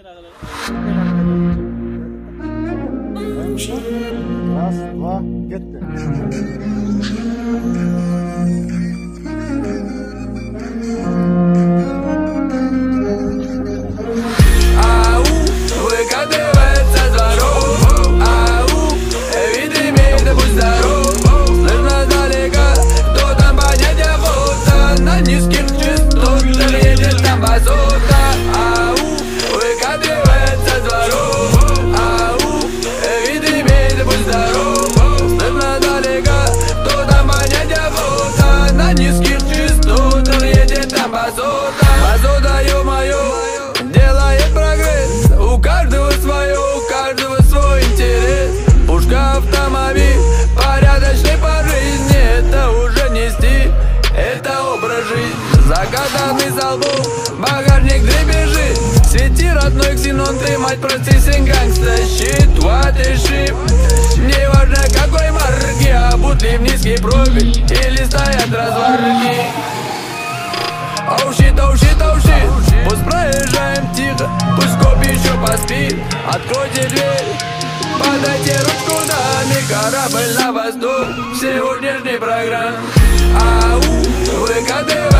Раз, два, кетті. Базота, ё-моё, делает прогресс. У каждого свое, у каждого свой интерес. Пушка, автомобиль, порядочный по жизни. Это уже не стиль, это образ жизни. Закатанный за лбом, багажник дребезжит. Свети, родной ксенон, ты, мать, прости, сингангста. Щит, what is shit. Не важно какой марки, обут ли в низкий профиль или стоят разварки. Оу щит, оу щит, оу щит. Пусть проезжаем тихо, пусть коп еще поспит. Откройте дверь, подайте ручку, даме. Корабль на восток в сегодняшней программе. Ау, ВКТ.